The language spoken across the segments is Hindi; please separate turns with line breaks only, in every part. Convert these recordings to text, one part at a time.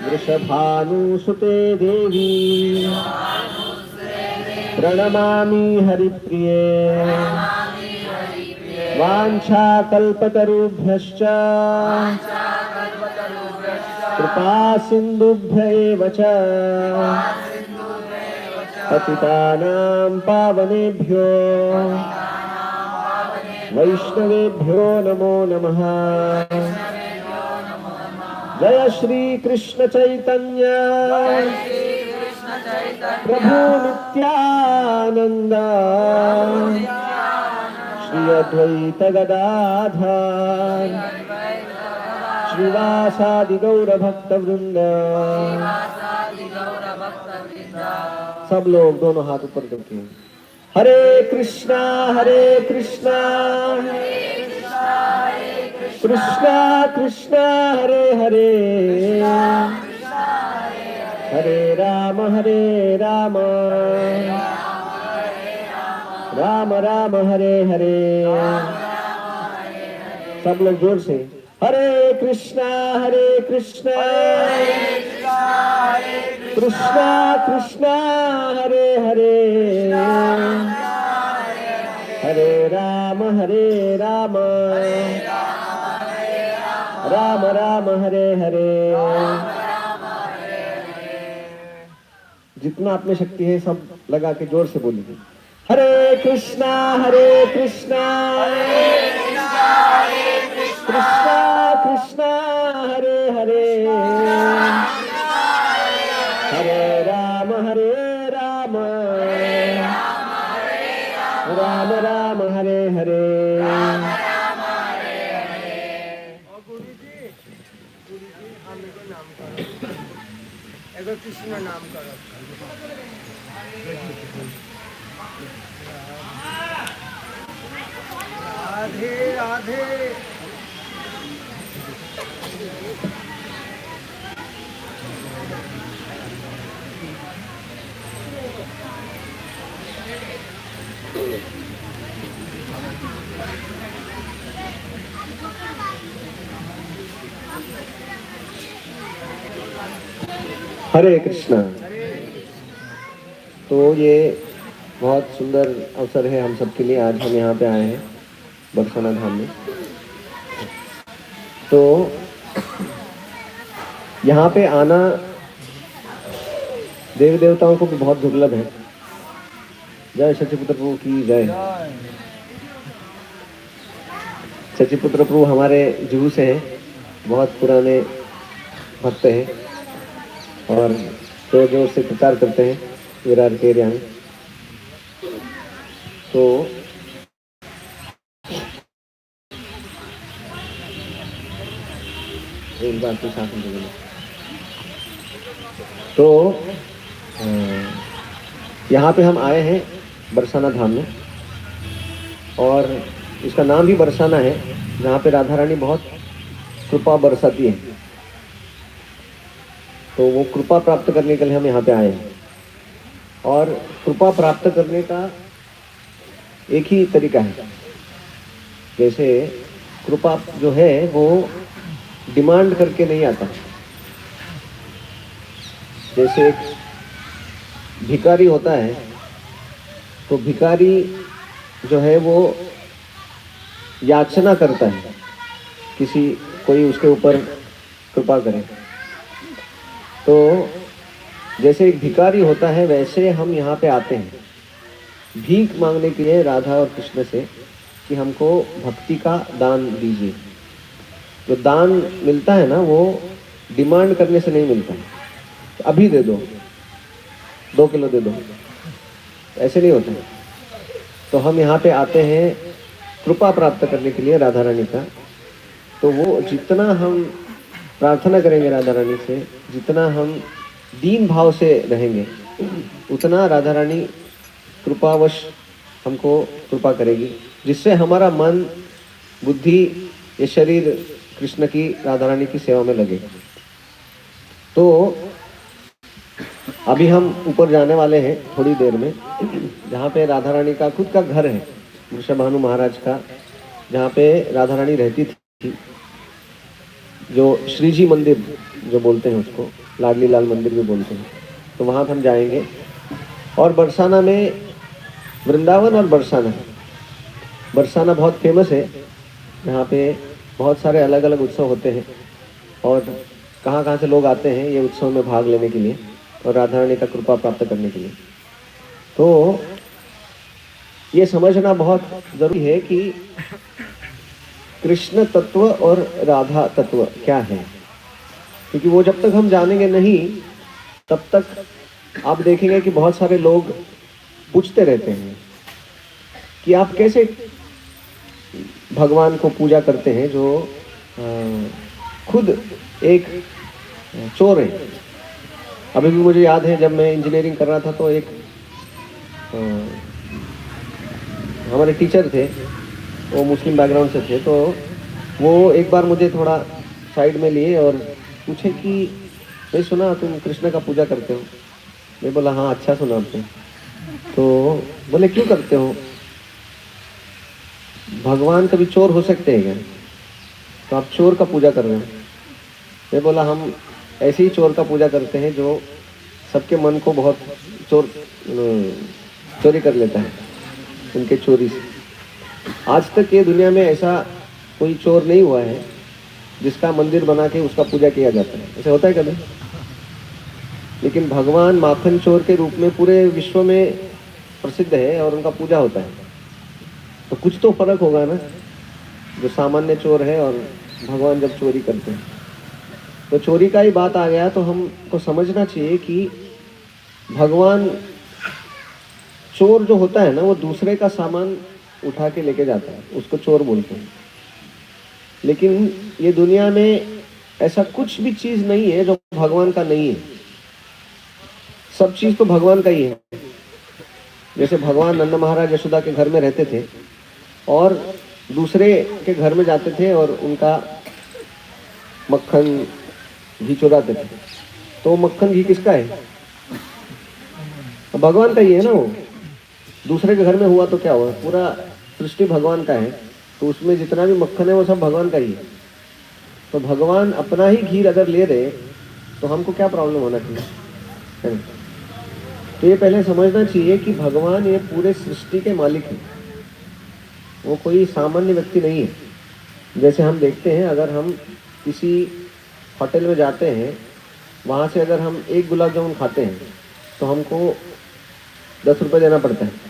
वृषभानुसुते देवी प्रणमामि हरिप्रिये वाञ्छाकल्पतरुभ्यश्च कृपा सिन्धुभ्य एव च पतितानां पावनेभ्यो वैष्णवेभ्यो नमो नमः। जय श्री कृष्ण चैतन्य प्रभु नित्यानंद श्री अद्वैत गदाधर श्रीवासादि गौर भक्त वृंद। सब लोग दोनों हाथ ऊपर करके हरे कृष्णा कृष्णा कृष्णा हरे हरे हरे राम राम राम हरे हरे। सब लोग जोर से हरे कृष्णा कृष्णा कृष्णा हरे हरे हरे राम राम राम हरे हरे। जितना आप में शक्ति है सब लगा के जोर से बोलिए हरे कृष्णा कृष्णा कृष्णा हरे हरे हरे राम राम राम हरे हरे।
कृष्ण नाम करो। राधे राधे।
हरे कृष्णा। तो ये बहुत सुंदर अवसर है हम सबके लिए। आज हम यहाँ पे आए हैं बरसाना धाम में। तो यहाँ पे आना देवी देवताओं को भी बहुत दुर्लभ है। जय शचिपुत्र प्रभु की जय। शचिपुत्र प्रभु हमारे जुहू से हैं, बहुत पुराने भक्त हैं और जोर जोर से प्रचार करते हैं विरार के एरिया में। तो एक बात तो साथ में बोलना। तो यहाँ पे हम आए हैं बरसाना धाम में और इसका नाम भी बरसाना है, जहाँ पे राधा रानी बहुत कृपा बरसाती है। तो वो कृपा प्राप्त करने के लिए हम यहाँ पे आए हैं। और कृपा प्राप्त करने का एक ही तरीका है। जैसे कृपा जो है वो डिमांड करके नहीं आता। जैसे एक भिखारी होता है तो भिखारी जो है वो याचना करता है किसी कोई उसके ऊपर कृपा करे। तो जैसे एक भिखारी होता है वैसे हम यहाँ पे आते हैं भीख मांगने के लिए राधा और कृष्ण से कि हमको भक्ति का दान दीजिए। जो दान मिलता है ना वो डिमांड करने से नहीं मिलता है। अभी दे दो, 2 किलो दे दो, ऐसे नहीं होता है। तो हम यहाँ पे आते हैं कृपा प्राप्त करने के लिए राधा रानी का। तो वो जितना हम प्रार्थना करेंगे राधा रानी से, जितना हम दीन भाव से रहेंगे, उतना राधा रानी कृपावश हमको कृपा करेगी, जिससे हमारा मन बुद्धि ये शरीर कृष्ण की राधा रानी की सेवा में लगे। तो अभी हम ऊपर जाने वाले हैं थोड़ी देर में, जहाँ पे राधा रानी का खुद का घर है, वृषभानु महाराज का, जहाँ पे राधा रानी रहती थी। जो श्रीजी मंदिर जो बोलते हैं उसको, लाडली लाल मंदिर भी बोलते हैं, तो वहाँ हम जाएंगे। और बरसाना में, वृंदावन और बरसाना, बरसाना बहुत फेमस है, यहाँ पे बहुत सारे अलग अलग उत्सव होते हैं और कहाँ कहाँ से लोग आते हैं ये उत्सव में भाग लेने के लिए और राधा रानी का कृपा प्राप्त करने के लिए। तो ये समझना बहुत जरूरी है कि कृष्ण तत्व और राधा तत्व क्या है, क्योंकि वो जब तक हम जानेंगे नहीं तब तक आप देखेंगे कि बहुत सारे लोग पूछते रहते हैं कि आप कैसे भगवान को पूजा करते हैं जो खुद एक चोर है। अभी भी मुझे याद है जब मैं इंजीनियरिंग कर रहा था तो एक हमारे टीचर थे, वो मुस्लिम बैकग्राउंड से थे, तो वो एक बार मुझे थोड़ा साइड में लिए और पूछे कि मैं सुना तुम कृष्ण का पूजा करते हो। मैं बोला हाँ, अच्छा सुना आपने। तो बोले क्यों करते हो, भगवान कभी चोर हो सकते हैं क्या, तो आप चोर का पूजा कर रहे हो। मैं बोला हम ऐसे ही चोर का पूजा करते हैं जो सबके मन को बहुत चोरी कर लेता है उनके चोरी से। आज तक ये दुनिया में ऐसा कोई चोर नहीं हुआ है जिसका मंदिर बना के उसका पूजा किया जाता है, ऐसा होता है कभी? लेकिन भगवान माखन चोर के रूप में पूरे विश्व में प्रसिद्ध है और उनका पूजा होता है, तो कुछ तो फर्क होगा ना, जो सामान्य चोर है और भगवान जब चोरी करते हैं। तो चोरी का ही बात आ गया, तो हमको समझना चाहिए कि भगवान चोर जो होता है ना, वो दूसरे का सामान उठा के लेके जाता है, उसको चोर बोलते हैं। लेकिन ये दुनिया में ऐसा कुछ भी चीज नहीं है जो भगवान का नहीं है, सब चीज तो भगवान का ही है। जैसे भगवान नंद महाराज यशोदा के घर में रहते थे और दूसरे के घर में जाते थे और उनका मक्खन घी चुराते थे, तो मक्खन घी किसका है? भगवान का ही है ना। वो दूसरे के घर में हुआ तो क्या हुआ, पूरा सृष्टि भगवान का है, तो उसमें जितना भी मक्खन है वो सब भगवान का ही है। तो भगवान अपना ही घी अगर ले रहे तो हमको क्या प्रॉब्लम होना चाहिए, है ना? तो ये पहले समझना चाहिए कि भगवान ये पूरे सृष्टि के मालिक हैं, वो कोई सामान्य व्यक्ति नहीं है। जैसे हम देखते हैं, अगर हम किसी होटल में जाते हैं, वहाँ से अगर हम एक गुलाब जामुन खाते हैं तो हमको 10 रुपये देना पड़ता है।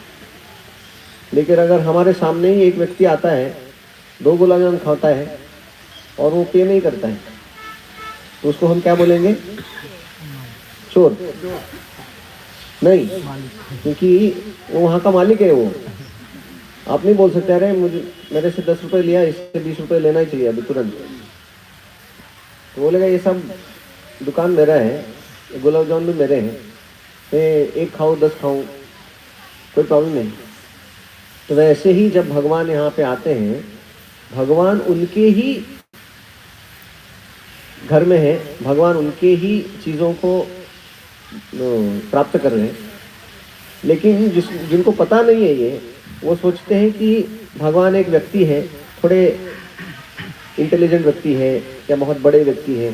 लेकिन अगर हमारे सामने ही एक व्यक्ति आता है, 2 गुलाब जामुन खाता है और वो पे नहीं करता है, तो उसको हम क्या बोलेंगे? चोर नहीं, क्योंकि वो वहाँ का मालिक है। वो आप नहीं बोल सकते अरे मुझे मेरे से 10 रुपये लिया, इससे 20 रुपये लेना ही चाहिए अभी तुरंत। तो बोलेगा ये सब दुकान मेरा है, गुलाब जामुन भी मेरे हैं, मैं 1 खाऊँ 10 खाऊँ कोई प्रॉब्लम नहीं। तो वैसे ही जब भगवान यहाँ पे आते हैं, भगवान उनके ही घर में है, भगवान उनके ही चीज़ों को प्राप्त कर रहे हैं। लेकिन जिनको पता नहीं है ये, वो सोचते हैं कि भगवान एक व्यक्ति है, थोड़े इंटेलिजेंट व्यक्ति है या बहुत बड़े व्यक्ति है।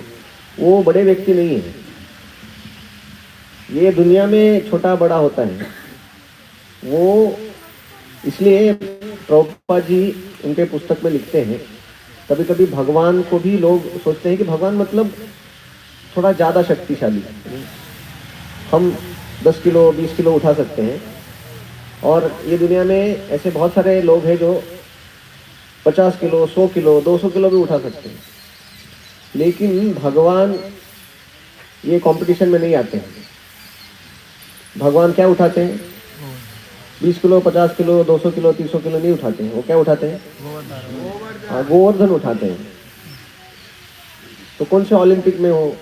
वो बड़े व्यक्ति नहीं है, ये दुनिया में छोटा बड़ा होता है। वो इसलिए प्रभुपाद जी उनके पुस्तक में लिखते हैं, कभी कभी भगवान को भी लोग सोचते हैं कि भगवान मतलब थोड़ा ज़्यादा शक्तिशाली, हम 10 किलो 20 किलो उठा सकते हैं। और ये दुनिया में ऐसे बहुत सारे लोग हैं जो 50 किलो 100 किलो 200 किलो भी उठा सकते हैं। लेकिन भगवान ये कंपटीशन में नहीं आते हैं। भगवान क्या उठाते हैं? 20 किलो 50 किलो 200 किलो 300 किलो नहीं उठाते हैं। वो क्या उठाते हैं? गोवर्धन उठाते हैं। तो कौन से ओलंपिक में हो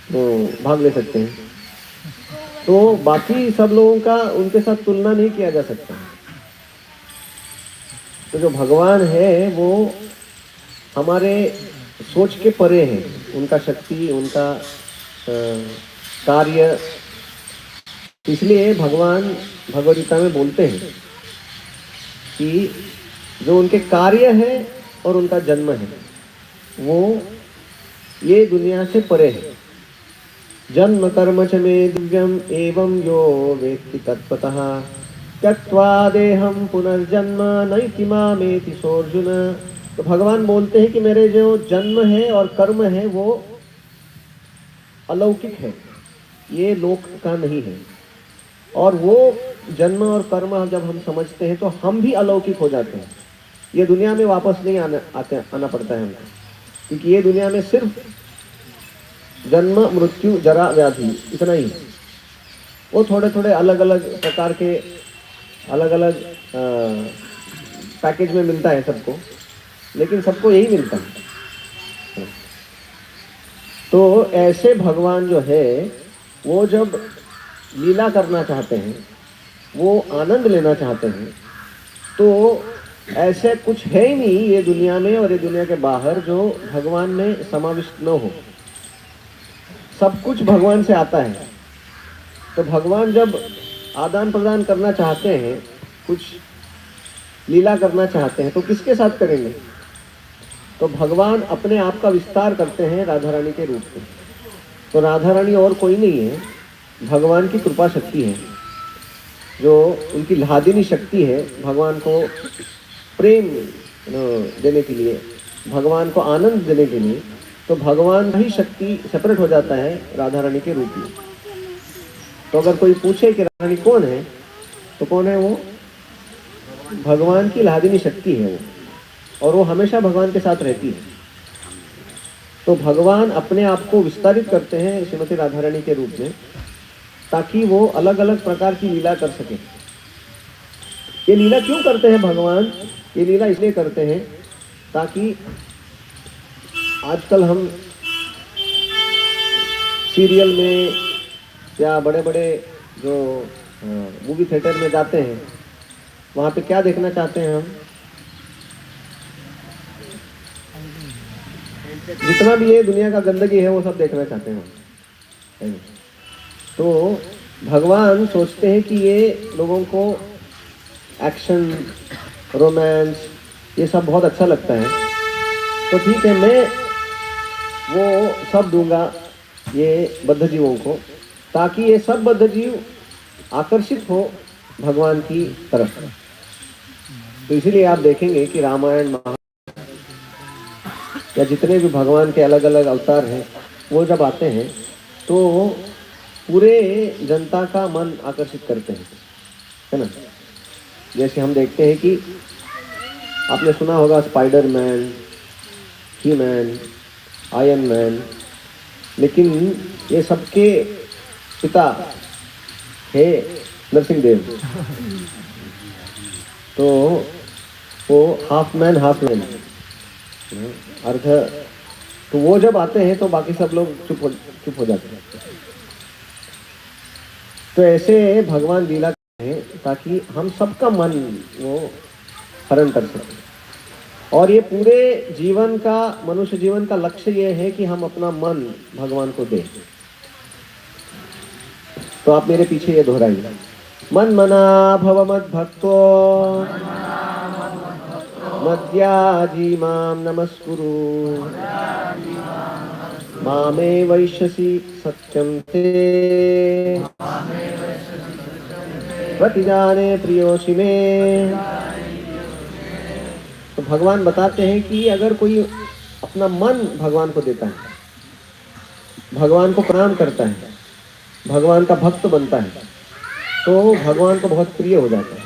तो भाग ले सकते हैं। तो बाकी सब लोगों का उनके साथ तुलना नहीं किया जा सकता। तो जो भगवान है वो हमारे सोच के परे है, उनका शक्ति उनका कार्य। इसलिए भगवान भगवद गीता में बोलते हैं कि जो उनके कार्य है और उनका जन्म है वो ये दुनिया से परे है। जन्म कर्म च मे दिव्यम एवं यो वेत्ति तत्त्वतः त्यक्त्वा देहम पुनर्जन्म नैति मामेति सोऽर्जुन। तो भगवान बोलते हैं कि मेरे जो जन्म है और कर्म है वो अलौकिक है, ये लोक का नहीं है। और वो जन्म और कर्म जब हम समझते हैं तो हम भी अलौकिक हो जाते हैं। ये दुनिया में वापस नहीं आना पड़ता है हमको, क्योंकि ये दुनिया में सिर्फ जन्म मृत्यु जरा व्याधि इतना ही है। वो थोड़े थोड़े अलग अलग प्रकार के अलग अलग पैकेज में मिलता है सबको, लेकिन सबको यही मिलता है। तो ऐसे भगवान जो है वो जब लीला करना चाहते हैं, वो आनंद लेना चाहते हैं, तो ऐसे कुछ है ही नहीं ये दुनिया में और ये दुनिया के बाहर जो भगवान में समाविष्ट न हो। सब कुछ भगवान से आता है। तो भगवान जब आदान प्रदान करना चाहते हैं, कुछ लीला करना चाहते हैं, तो किसके साथ करेंगे? तो भगवान अपने आप का विस्तार करते हैं राधा रानी के रूप में। तो राधा रानी और कोई नहीं है, भगवान की कृपा शक्ति है, जो उनकी लादिनी शक्ति है भगवान को प्रेम देने के लिए, भगवान को आनंद देने के लिए। तो भगवान ही शक्ति सेपरेट हो जाता है राधा रानी के रूप में। तो अगर कोई पूछे कि राधा रानी कौन है, तो कौन है वो? भगवान की लादिनी शक्ति है वो, और वो हमेशा भगवान के साथ रहती है। तो भगवान अपने आप को विस्तारित करते हैं श्रीमती राधा रानी के रूप में, ताकि वो अलग अलग प्रकार की लीला कर सके। ये लीला क्यों करते हैं भगवान? ये लीला इसलिए करते हैं ताकि आजकल हम सीरियल में या बड़े बड़े जो मूवी थिएटर में जाते हैं, वहाँ पे क्या देखना चाहते हैं हम? जितना भी ये दुनिया का गंदगी है वो सब देखना चाहते हैं हम। तो भगवान सोचते हैं कि ये लोगों को एक्शन, रोमांस, ये सब बहुत अच्छा लगता है, तो ठीक है, मैं वो सब दूंगा ये बद्ध जीवों को, ताकि ये सब बद्ध जीव आकर्षित हो भगवान की तरफ। तो इसीलिए आप देखेंगे कि रामायण, महाभारत या जितने भी भगवान के अलग अलग अवतार हैं, वो जब आते हैं तो पूरे जनता का मन आकर्षित करते हैं, है ना। जैसे हम देखते हैं कि आपने सुना होगा स्पाइडरमैन, ही मैन, आयरन मैन, लेकिन ये सबके पिता है नरसिंह देव। तो वो हाफ मैन हाफ मैन अर्थ। तो वो जब आते हैं तो बाकी सब लोग चुप हो जाते हैं। तो ऐसे भगवान लीला करते हैं ताकि हम सबका मन वो हरण कर सके। और ये पूरे जीवन का, मनुष्य जीवन का लक्ष्य ये है कि हम अपना मन भगवान को दें। तो आप मेरे पीछे ये दोहराइए, मन मना भव मद भक्तो मद्याजी माम नमस्कुरु मामे वैश्यसि सत्यम ते प्रतिजाने प्रियोषि में। तो भगवान बताते हैं कि अगर कोई अपना मन भगवान को देता है, भगवान को प्रणाम करता है, भगवान का भक्त बनता है, तो भगवान को बहुत प्रिय हो जाता है।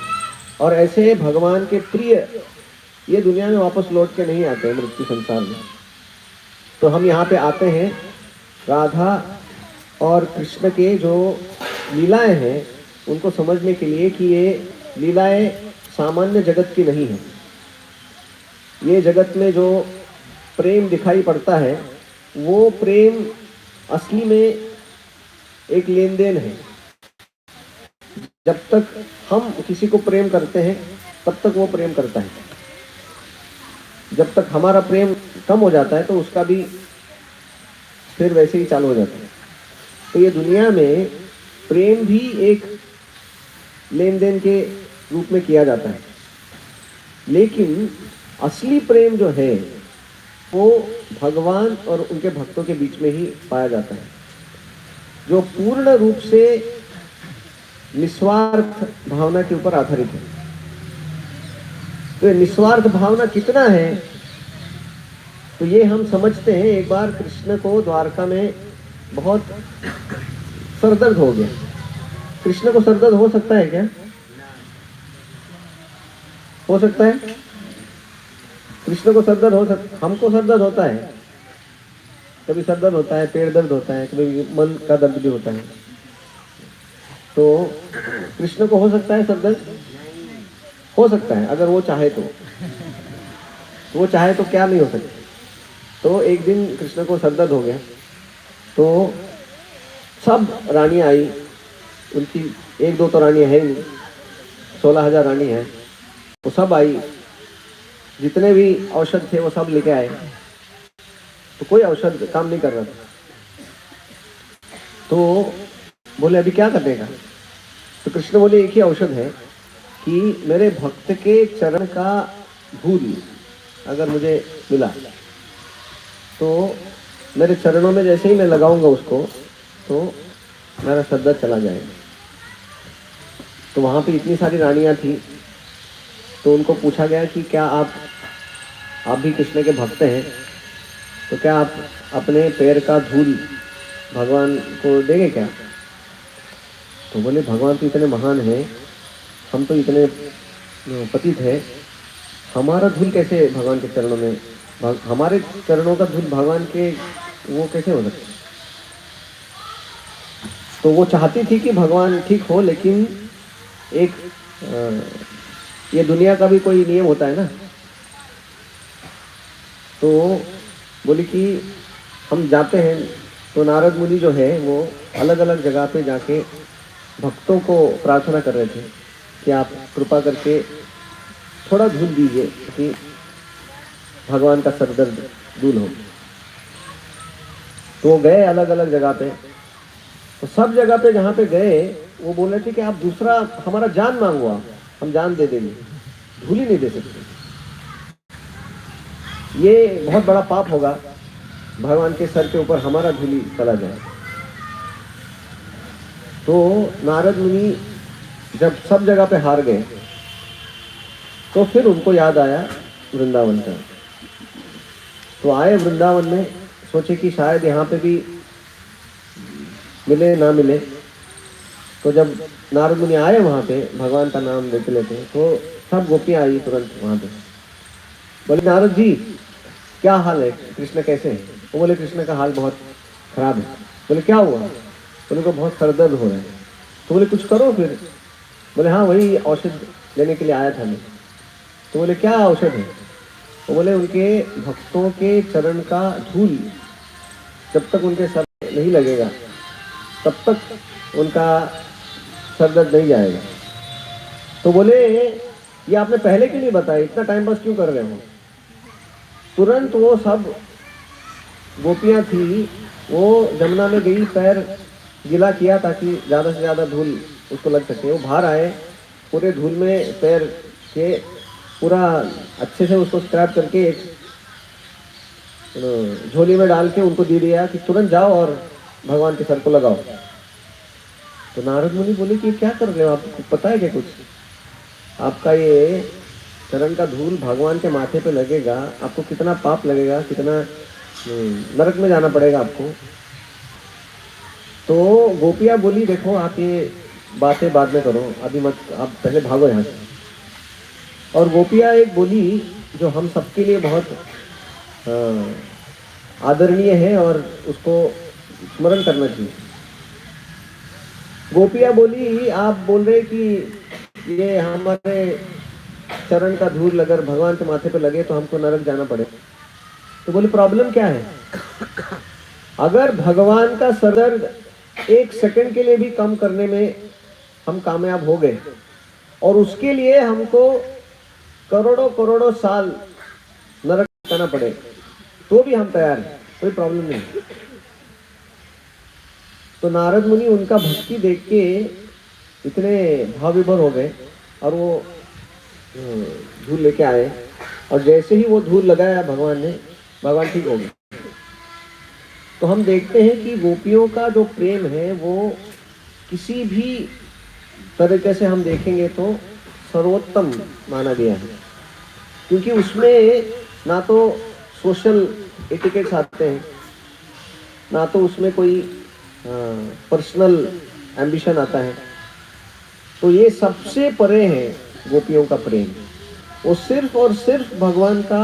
और ऐसे भगवान के प्रिय ये दुनिया में वापस लौट के नहीं आते हैं मृत्यु संसार में। तो हम यहाँ पे आते हैं राधा और कृष्ण के जो लीलाएं हैं उनको समझने के लिए कि ये लीलाएं सामान्य जगत की नहीं है। ये जगत में जो प्रेम दिखाई पड़ता है वो प्रेम असली में एक लेन देन है। जब तक हम किसी को प्रेम करते हैं तब तक वो प्रेम करता है। जब तक हमारा प्रेम कम हो जाता है तो उसका भी फिर वैसे ही चालू हो जाता है। तो ये दुनिया में प्रेम भी एक लेन देन के रूप में किया जाता है, लेकिन असली प्रेम जो है वो भगवान और उनके भक्तों के बीच में ही पाया जाता है। जो पूर्ण रूप से निस्वार्थ भावना के ऊपर आधारित है। तो निस्वार्थ भावना कितना है, तो ये हम समझते हैं। एक बार कृष्ण को द्वारका में बहुत सरदर्द हो गया। कृष्ण को सरदर्द हो सकता है क्या? हो सकता है? कृष्ण को सरदर्द हो सकता, हमको सरदर्द होता है, कभी सरदर्द होता है, पेट दर्द होता है, कभी मन का दर्द भी होता है। तो कृष्ण को हो सकता है सरदर्द? हो सकता है, अगर वो चाहे तो। वो चाहे तो क्या नहीं हो सकता। तो एक दिन कृष्ण को सरदर्द हो गया, तो सब रानियां आई, उनकी एक दो तो रानियां है ही नहीं, 16,000 रानी है, वो सब आई, जितने भी औषध थे वो सब लेके आए। तो कोई औषध काम नहीं कर रहा था। तो बोले अभी क्या करने का? तो कृष्ण बोले एक ही औषध है कि मेरे भक्त के चरण का धूल अगर मुझे मिला तो मेरे चरणों में जैसे ही मैं लगाऊंगा उसको, तो मेरा सरदर्द चला जाएगा। तो वहाँ पे इतनी सारी रानियां थी, तो उनको पूछा गया कि क्या आप भी कृष्ण के भक्त हैं, तो क्या आप अपने पैर का धूल भगवान को देंगे क्या? तो बोले भगवान तो इतने महान हैं, हम तो इतने पतित हैं, हमारा धूल कैसे भगवान के चरणों में, हमारे चरणों का धूल भगवान के वो कैसे हो सकता? तो वो चाहती थी कि भगवान ठीक हो, लेकिन एक ये दुनिया का भी कोई नियम होता है ना। तो बोली कि हम जाते हैं, तो नारद मुनि जो है वो अलग अलग जगह पे जाके भक्तों को प्रार्थना कर रहे थे कि आप कृपा करके थोड़ा धूल दीजिए कि भगवान का सरदर्द दूर हो। तो गए अलग अलग जगह पे, तो सब जगह पे जहाँ पे गए वो बोल रहे थे कि आप दूसरा हमारा जान मांगो, आप हम जान दे देंगे, धूल ही नहीं दे सकते। ये बहुत बड़ा पाप होगा, भगवान के सर के ऊपर हमारा धूली चला जाए। तो नारद मुनि जब सब जगह पे हार गए, तो फिर उनको याद आया वृंदावन का। तो आए वृंदावन में, सोचे कि शायद यहाँ पे भी मिले ना मिले। तो जब नारद मुनि आए वहाँ पे, भगवान का नाम लेते लेते, तो सब गोपियाँ आई तुरंत वहाँ पे। बोले नारद जी क्या हाल है, कृष्ण कैसे हैं? वो बोले कृष्ण का हाल बहुत खराब है। बोले क्या हुआ? बोले को बहुत सरदर्द हो रहा है। तो बोले कुछ करो फिर। बोले हाँ वही औषध लेने के लिए आया था मैं। तो बोले क्या औषध है? तो बोले उनके भक्तों के चरण का धूल जब तक उनके सर नहीं लगेगा तब तक उनका सरदर्द नहीं जाएगा। तो बोले ये आपने पहले क्यों नहीं बताया, इतना टाइम पास क्यों कर रहे हो? तुरंत वो सब गोपियां थी, वो जमुना में गई, पैर गीला किया ताकि ज़्यादा से ज़्यादा धूल उसको लग सके। वो बाहर आए, पूरे धूल में पैर के पूरा अच्छे से उसको स्क्रैप करके एक झोली में डाल के उनको दे दिया कि तुरंत जाओ और भगवान के सर को लगाओ। तो नारद मुनि बोले कि क्या कर रहे हो, आपको पता है क्या कुछ? आपका ये चरण का धूल भगवान के माथे पे लगेगा, आपको कितना पाप लगेगा, कितना नरक में जाना पड़ेगा आपको। तो गोपियाँ बोली देखो आप ये बातें बाद में करो, अभी मत, आप पहले भागो यहाँ से। और गोपियाँ एक बोली जो हम सबके लिए बहुत आदरणीय है और उसको स्मरण करना चाहिए। गोपियाँ बोली आप बोल रहे कि ये हमारे चरण का धूल अगर भगवान के माथे पे लगे तो हमको नरक जाना पड़े। तो बोले प्रॉब्लम क्या है? अगर भगवान का सरदर्द एक सेकंड के लिए भी कम करने में हम कामयाब हो गए और उसके लिए हमको करोड़ों करोड़ों साल नरक जाना पड़े तो भी हम तैयार हैं, कोई प्रॉब्लम नहीं। तो नारद मुनि उनका भक्ति देख के इतने भाव विभोर हो गए और वो धूल लेके आए, और जैसे ही वो धूल लगाया भगवान ने, भगवान ठीक हो गए। तो हम देखते हैं कि गोपियों का जो प्रेम है वो किसी भी तरीके से हम देखेंगे तो सर्वोत्तम माना गया है, क्योंकि उसमें ना तो सोशल एटिकेट्स आते हैं, ना तो उसमें कोई पर्सनल एम्बिशन आता है। तो ये सबसे परे है गोपियों का प्रेम। वो सिर्फ और सिर्फ भगवान का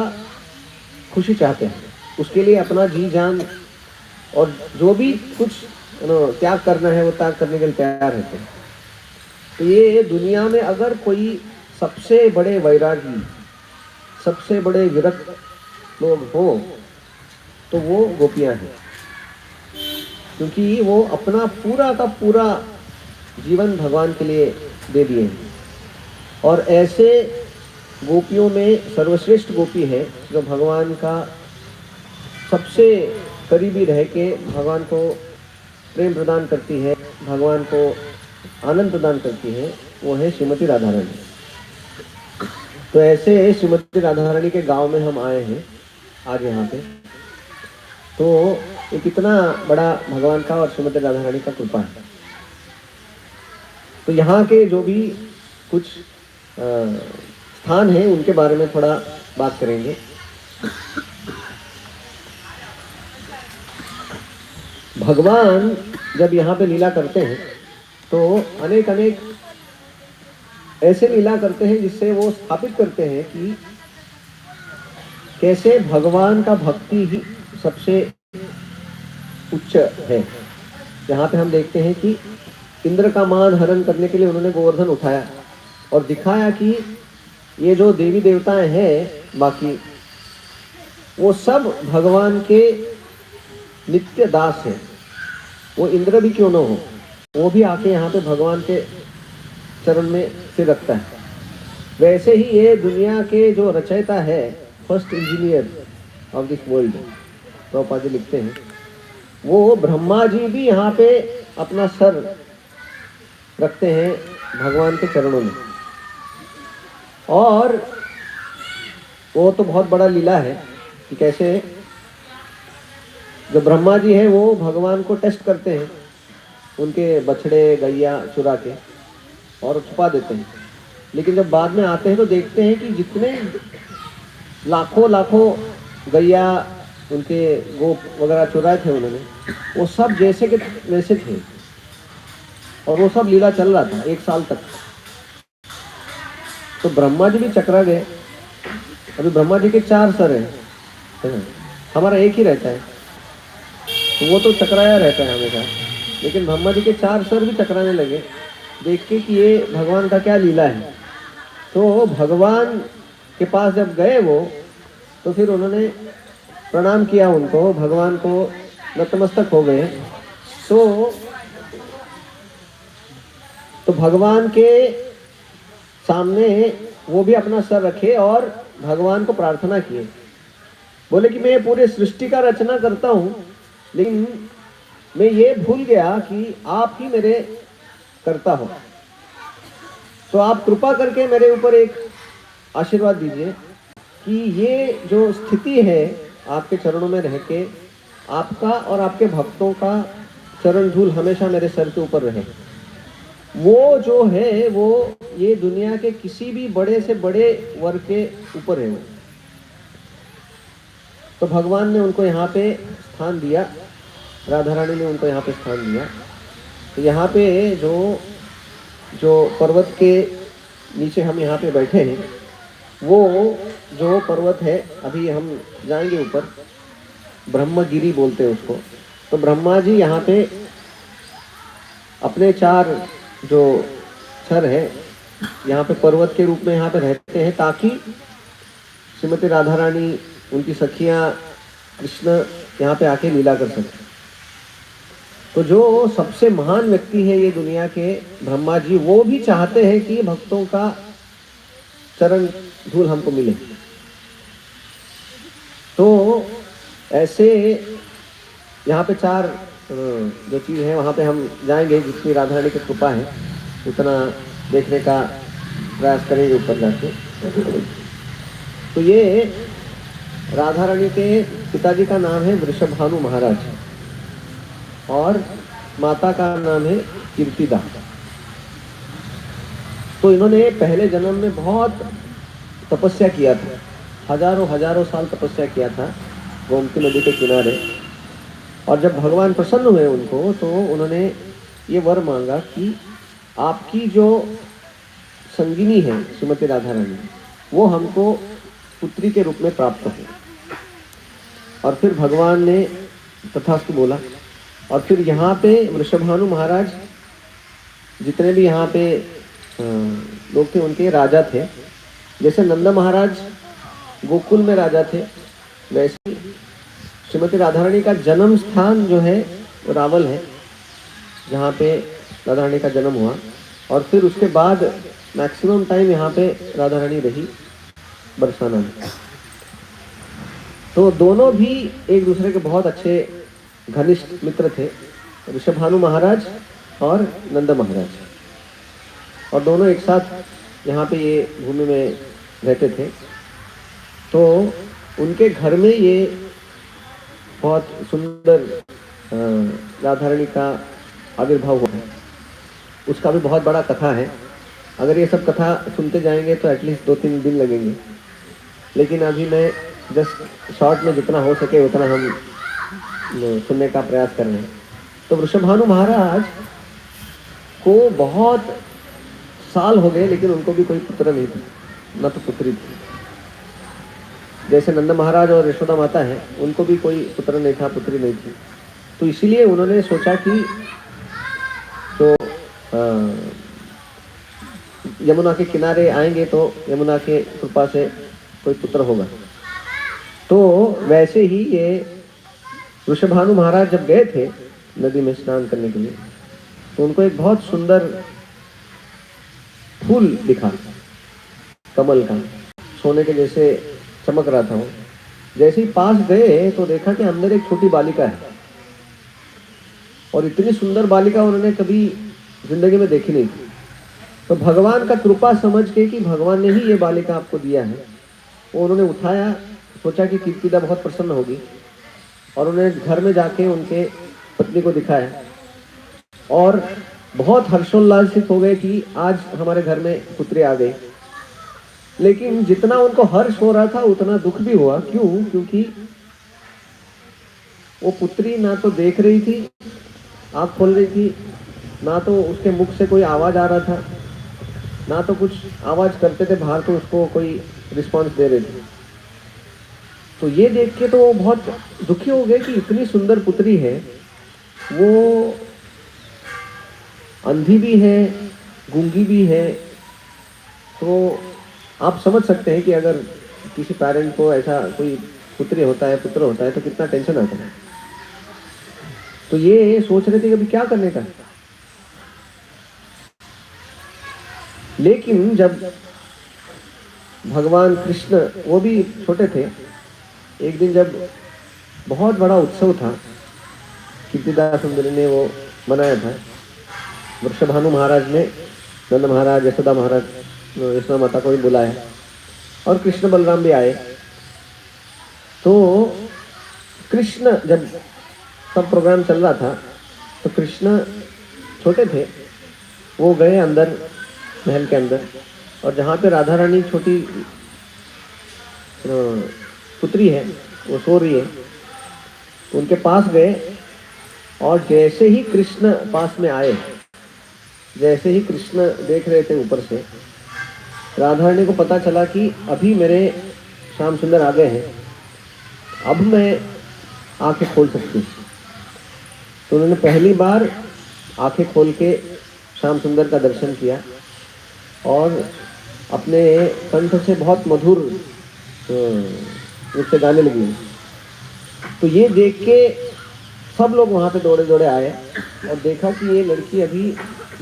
खुशी चाहते हैं, उसके लिए अपना जी जान और जो भी कुछ त्याग करना है वो त्याग करने के लिए तैयार रहते हैं। तो ये दुनिया में अगर कोई सबसे बड़े वैरागी, सबसे बड़े विरक्त लोग हो तो वो गोपियां हैं, क्योंकि वो अपना पूरा का पूरा जीवन भगवान के लिए दे दिए हैं। और ऐसे गोपियों में सर्वश्रेष्ठ गोपी है जो भगवान का सबसे करीबी रह के भगवान को प्रेम प्रदान करती है, भगवान को आनंद प्रदान करती है, वो है श्रीमती राधा रानी। तो ऐसे श्रीमती राधा रानी के गांव में हम आए हैं आज यहाँ पे। तो ये कितना बड़ा भगवान का और श्रीमती राधा रानी का कृपा है। तो यहाँ के जो भी कुछ स्थान है उनके बारे में थोड़ा बात करेंगे। भगवान जब यहाँ पे लीला करते हैं तो अनेक अनेक ऐसे लीला करते हैं जिससे वो स्थापित करते हैं कि कैसे भगवान का भक्ति ही सबसे उच्च है। यहाँ पे हम देखते हैं कि इंद्र का मान हरण करने के लिए उन्होंने गोवर्धन उठाया और दिखाया कि ये जो देवी देवताएं हैं बाकी, वो सब भगवान के नित्य दास हैं। वो इंद्र भी क्यों न हो, वो भी आके यहाँ पे भगवान के चरण में सिर रखता है। वैसे ही ये दुनिया के जो रचयिता है, first engineer of this world, Prabhupada ji लिखते हैं, वो ब्रह्मा जी भी यहाँ पे अपना सर रखते हैं भगवान के चरणों में। और वो तो बहुत बड़ा लीला है कि कैसे जो ब्रह्मा जी हैं वो भगवान को टेस्ट करते हैं, उनके बछड़े गैया चुरा के और छुपा देते हैं। लेकिन जब बाद में आते हैं तो देखते हैं कि जितने लाखों लाखों गैया उनके गोप वगैरह चुराए थे उन्होंने, वो सब जैसे के वैसे थे। और वो सब लीला चल रहा था 1 साल तक। तो ब्रह्मा जी भी चकरा गए। अभी ब्रह्मा जी के 4 सर हैं, हमारा एक ही रहता है, तो वो तो चकराया रहता है हमेशा। लेकिन ब्रह्मा जी के 4 सर भी चकराने लगे देख के कि ये भगवान का क्या लीला है। तो भगवान के पास जब गए वो, तो फिर उन्होंने प्रणाम किया उनको, भगवान को नतमस्तक हो गए। तो भगवान के सामने वो भी अपना सर रखे और भगवान को प्रार्थना किए। बोले कि मैं पूरे सृष्टि का रचना करता हूँ, लेकिन मैं ये भूल गया कि आप ही मेरे कर्ता हो। तो आप कृपा करके मेरे ऊपर एक आशीर्वाद दीजिए कि ये जो स्थिति है आपके चरणों में रह के, आपका और आपके भक्तों का चरण धूल हमेशा मेरे सर के ऊपर रहे। वो जो है वो ये दुनिया के किसी भी बड़े से बड़े वर्ग के ऊपर है वो। तो भगवान ने उनको यहाँ पे स्थान दिया, राधा रानी ने उनको यहाँ पे स्थान दिया। तो यहाँ पे जो पर्वत के नीचे हम यहाँ पे बैठे हैं, वो जो पर्वत है, अभी हम जाएंगे ऊपर, ब्रह्मगिरी बोलते हैं उसको। तो ब्रह्मा जी यहाँ पे अपने 4 जो छर है यहाँ पे पर्वत के रूप में यहाँ पे रहते हैं, ताकि श्रीमती राधा रानी, उनकी सखियाँ, कृष्ण यहाँ पे आके लीला कर सके। तो जो सबसे महान व्यक्ति है ये दुनिया के ब्रह्मा जी, वो भी चाहते हैं कि भक्तों का चरण धूल हमको मिले। तो ऐसे यहाँ पे 4 जो चीज़ है वहाँ पे हम जाएंगे, जितनी राधा रानी की कृपा है उतना देखने का प्रयास करेंगे ऊपर जाके। तो ये राधा रानी के पिताजी का नाम है वृषभानु महाराज। और माता का नाम है कीर्तिदा। तो इन्होंने पहले जन्म में बहुत तपस्या किया था, हजारों हजारों साल तपस्या किया था गोमती नदी के किनारे। और जब भगवान प्रसन्न हुए उनको, तो उन्होंने ये वर मांगा कि आपकी जो संगिनी है श्रीमती राधा रानी, वो हमको पुत्री के रूप में प्राप्त हो। और फिर भगवान ने तथास्तु बोला। और फिर यहाँ पे वृषभानु महाराज, जितने भी यहाँ पे लोग थे, उनके राजा थे। जैसे नंद महाराज गोकुल में राजा थे, वैसे श्रीमती राधा रानी का जन्म स्थान जो है वो रावल है, जहाँ पे राधा रानी का जन्म हुआ। और फिर उसके बाद मैक्सिमम टाइम यहाँ पे राधा रानी रही बरसाना में। तो दोनों भी एक दूसरे के बहुत अच्छे घनिष्ठ मित्र थे, वृषभानु महाराज और नंद महाराज। और दोनों एक साथ यहाँ पे ये भूमि में रहते थे। तो उनके घर में ये बहुत सुंदर राधा रानी का आविर्भाव हुआ है। उसका भी बहुत बड़ा कथा है। अगर ये सब कथा सुनते जाएंगे तो एटलीस्ट 2-3 दिन लगेंगे, लेकिन अभी मैं जस्ट शॉर्ट में जितना हो सके उतना हम सुनने का प्रयास कर रहे हैं। तो वृषभानु महाराज को बहुत साल हो गए, लेकिन उनको भी कोई पुत्र नहीं था, न तो पुत्री थी। जैसे नंद महाराज और यशोदा माता है, उनको भी कोई पुत्र नहीं था, पुत्री नहीं थी। तो इसीलिए उन्होंने सोचा कि तो यमुना के किनारे आएंगे तो यमुना के कृपा से कोई पुत्र होगा। तो वैसे ही ये वृषभानु महाराज जब गए थे नदी में स्नान करने के लिए, तो उनको एक बहुत सुंदर फूल दिखा, कमल का, सोने के जैसे चमक रहा था वो। जैसे ही पास गए तो देखा कि अंदर एक छोटी बालिका है, और इतनी सुंदर बालिका उन्होंने कभी जिंदगी में देखी नहीं थी। तो भगवान का कृपा समझ के कि भगवान ने ही ये बालिका आपको दिया है, वो उन्होंने उठाया, सोचा कि कीर्तिदा बहुत प्रसन्न होगी, और उन्होंने घर में जाके उनके पत्नी को दिखाया, और बहुत हर्षोल्लासित हो गए कि आज हमारे घर में पुत्री आ गई। लेकिन जितना उनको हर्ष हो रहा था उतना दुख भी हुआ। क्यों? क्योंकि वो पुत्री ना तो देख रही थी, आँख खोल रही थी, ना तो उसके मुख से कोई आवाज आ रहा था, ना तो कुछ आवाज करते थे बाहर तो उसको कोई रिस्पांस दे रहे थे। तो ये देख के तो वो बहुत दुखी हो गए कि इतनी सुंदर पुत्री है, वो अंधी भी है, गूंगी भी है। तो आप समझ सकते हैं कि अगर किसी पेरेंट को ऐसा कोई पुत्र होता है तो कितना टेंशन आता है। तो ये सोच रहे थे कि अभी क्या करने का। लेकिन जब भगवान कृष्ण, वो भी छोटे थे, एक दिन जब बहुत बड़ा उत्सव था, कीर्तिदा सुंदरी ने वो मनाया था, वृषभानु महाराज ने नंद महाराज, यशोदा महाराज, यशोदा माता को भी बुलाया, और कृष्ण बलराम भी आए। तो कृष्ण, जब सब प्रोग्राम चल रहा था, तो कृष्ण छोटे थे, वो गए अंदर, महल के अंदर, और जहाँ पे राधा रानी छोटी पुत्री है वो सो रही है, उनके पास गए। और जैसे ही कृष्ण पास में आए, जैसे ही कृष्ण देख रहे थे ऊपर से, राधा रानी को पता चला कि अभी मेरे श्याम सुंदर आ गए हैं, अब मैं आंखें खोल सकती हूँ। तो उन्होंने पहली बार आंखें खोल के श्याम सुंदर का दर्शन किया, और अपने कंठ से बहुत मधुर रूप से गाने लगी। तो ये देख के सब लोग वहाँ पे दौड़े दौड़े आए, और देखा कि ये लड़की अभी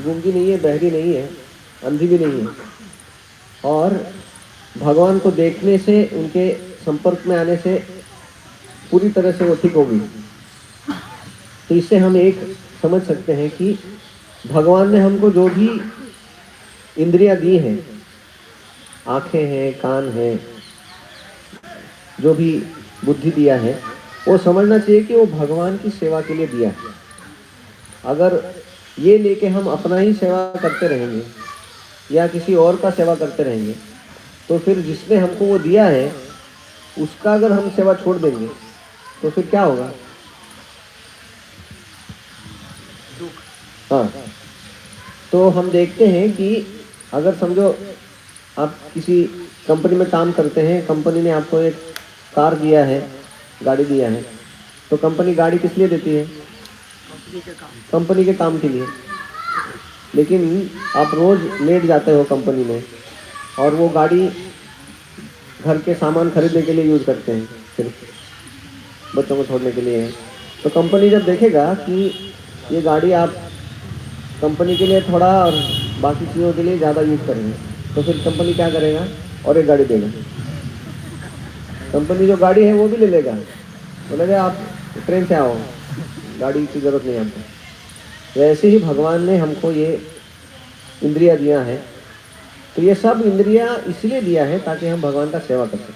गूंगी नहीं है, बहरी नहीं है, अंधी भी नहीं है, और भगवान को देखने से, उनके संपर्क में आने से पूरी तरह से वो ठीक होगी। तो इससे हम एक समझ सकते हैं कि भगवान ने हमको जो भी इंद्रियां दी हैं, आंखें हैं, कान हैं, जो भी बुद्धि दिया है, वो समझना चाहिए कि वो भगवान की सेवा के लिए दिया है। अगर ये लेके हम अपना ही सेवा करते रहेंगे या किसी और का सेवा करते रहेंगे, तो फिर जिसने हमको वो दिया है उसका अगर हम सेवा छोड़ देंगे तो फिर क्या होगा? हाँ, तो हम देखते हैं कि अगर समझो आप किसी कंपनी में काम करते हैं, कंपनी ने आपको एक कार दिया है, गाड़ी दिया है, तो कंपनी गाड़ी किस लिए देती है? कंपनी के काम के लिए। लेकिन आप रोज लेट जाते हो कंपनी में और वो गाड़ी घर के सामान खरीदने के लिए यूज करते हैं, सिर्फ बच्चों को छोड़ने के लिए है। तो कंपनी जब देखेगा कि ये गाड़ी आप कंपनी के लिए थोड़ा और बाकी चीज़ों के लिए ज़्यादा यूज करेंगे, तो फिर कंपनी क्या करेगा? और एक गाड़ी देगा। कंपनी जो गाड़ी है वो भी ले लेगा, बोलेगा आप ट्रेन से आओ, गाड़ी की ज़रूरत नहीं हमको। वैसे ही भगवान ने हमको ये इंद्रियां दिया है, तो ये सब इंद्रियां इसलिए दिया है ताकि हम भगवान का सेवा कर सकें।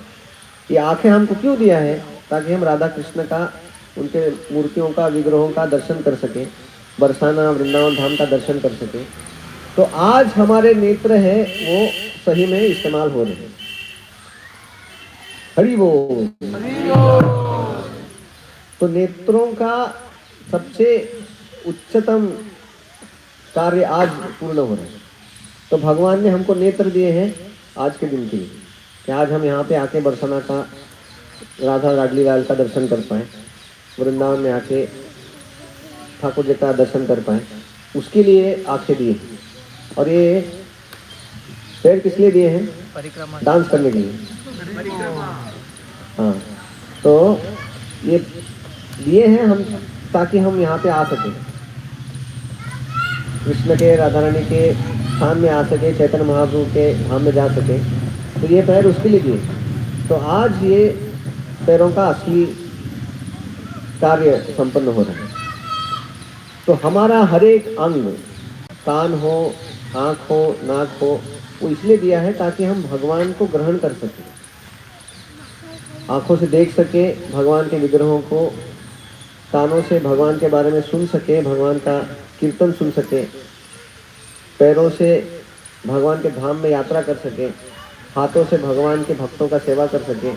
ये आंखें हमको क्यों दिया है? ताकि हम राधा कृष्ण का, उनके मूर्तियों का, विग्रहों का दर्शन कर सकें, बरसाना वृंदावन धाम का दर्शन कर सकें। तो आज हमारे नेत्र है वो सही में इस्तेमाल हो रहे हैं। हरि बोल। तो नेत्रों का सबसे उच्चतम कार्य आज पूर्ण हो रहा है। तो भगवान ने हमको नेत्र दिए हैं आज के दिन के लिए कि आज हम यहाँ पे आके बरसाना का, राधा लाडली लाल का दर्शन कर पाए, वृंदावन में आके ठाकुर जी का दर्शन कर पाए, उसके लिए आंखें दिए। और ये पैर किस लिए दिए हैं?
परिक्रमा,
डांस करने के लिए। हाँ, तो ये दिए हैं हम ताकि हम यहाँ पे आ सकें, कृष्ण के, राधा रानी के स्थान में आ सके, चैतन्य महाप्रभु के धाम में जा सके। तो ये पैर उसके लिए दिए। तो आज ये पैरों का असली कार्य संपन्न हो रहा है। तो हमारा हर एक अंग, कान हो, आँख हो, नाक हो, वो इसलिए दिया है ताकि हम भगवान को ग्रहण कर सकें, आँखों से देख सके भगवान के विग्रहों को, कानों से भगवान के बारे में सुन सके, भगवान का कीर्तन सुन सके, पैरों से भगवान के धाम में यात्रा कर सके, हाथों से भगवान के भक्तों का सेवा कर सके।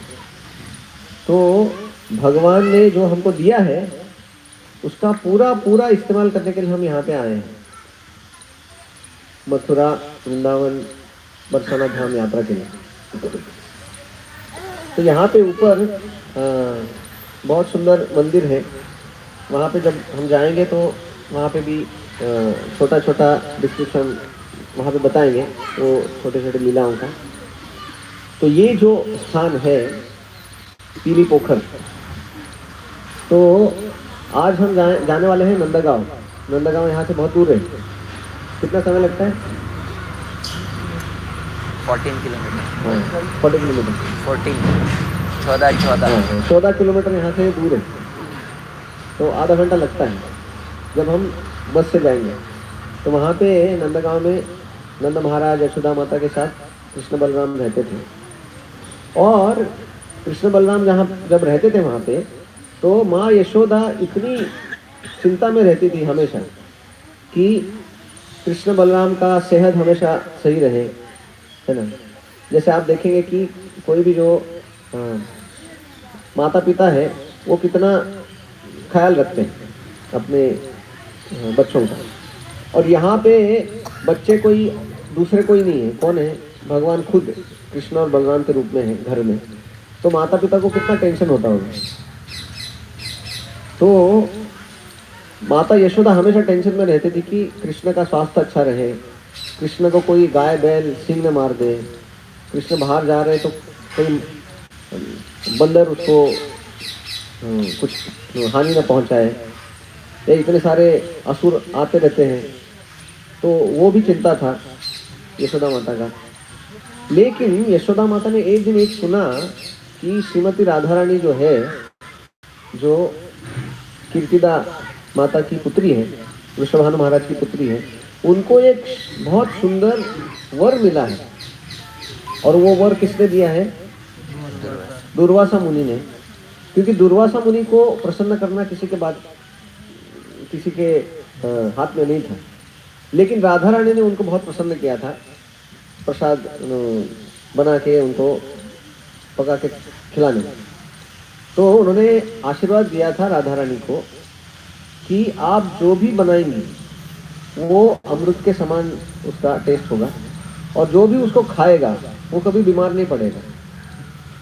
तो भगवान ने जो हमको दिया है उसका पूरा पूरा इस्तेमाल करने के लिए हम यहाँ पे आए हैं, मथुरा, वृंदावन, बरसाना धाम यात्रा के लिए। तो यहाँ पे ऊपर बहुत सुंदर मंदिर है, वहाँ पे जब हम जाएंगे तो वहाँ पे भी छोटा छोटा डिस्क्रिप्शन वहाँ पे बताएंगे, वो छोटे छोटे लीलाओं का। तो ये जो स्थान है पीली पोखर, तो आज हम जाने वाले हैं नंदगांव। नंदगांव यहाँ से बहुत दूर है। कितना समय लगता है?
14 किलोमीटर।
40 किलोमीटर। 14 किलोमीटर यहाँ से दूर है, तो आधा घंटा लगता है जब हम बस से जाएंगे। तो वहाँ पे नंदगांव में नंद महाराज यशोदा माता के साथ कृष्ण बलराम रहते थे। और कृष्ण बलराम जब रहते थे वहाँ पे, तो माँ यशोदा इतनी चिंता में रहती थी हमेशा कि कृष्ण बलराम का सेहत हमेशा सही रहे, है ना। जैसे आप देखेंगे कि कोई भी जो माता पिता है वो कितना ख्याल रखते हैं अपने बच्चों का। और यहाँ पे बच्चे कोई दूसरे कोई नहीं है, कौन है? भगवान खुद कृष्ण और बलराम के रूप में है घर में। तो माता पिता को कितना टेंशन होता होगा। तो माता यशोदा हमेशा टेंशन में रहती थी कि कृष्ण का स्वास्थ्य अच्छा रहे, कृष्ण को कोई गाय बैल सिंह न मार दे, कृष्ण बाहर जा रहे तो कोई बंदर उसको कुछ हानि न पहुंचाए, ये इतने सारे असुर आते रहते हैं। तो वो भी चिंता था यशोदा माता का। लेकिन यशोदा माता ने एक दिन एक सुना कि श्रीमती राधा रानी जो है, जो कीर्तिदा माता की पुत्री है, वृषभानु महाराज की पुत्री है, उनको एक बहुत सुंदर वर मिला है। और वो वर किसने दिया है? दुर्वासा मुनि ने। क्योंकि दुर्वासा मुनि को प्रसन्न करना किसी के हाथ में नहीं था, लेकिन राधा रानी ने उनको बहुत प्रसन्न किया था, प्रसाद बना के उनको पका के खिलाने। तो उन्होंने आशीर्वाद दिया था राधा रानी को कि आप जो भी बनाएंगी वो अमृत के समान उसका टेस्ट होगा, और जो भी उसको खाएगा वो कभी बीमार नहीं पड़ेगा,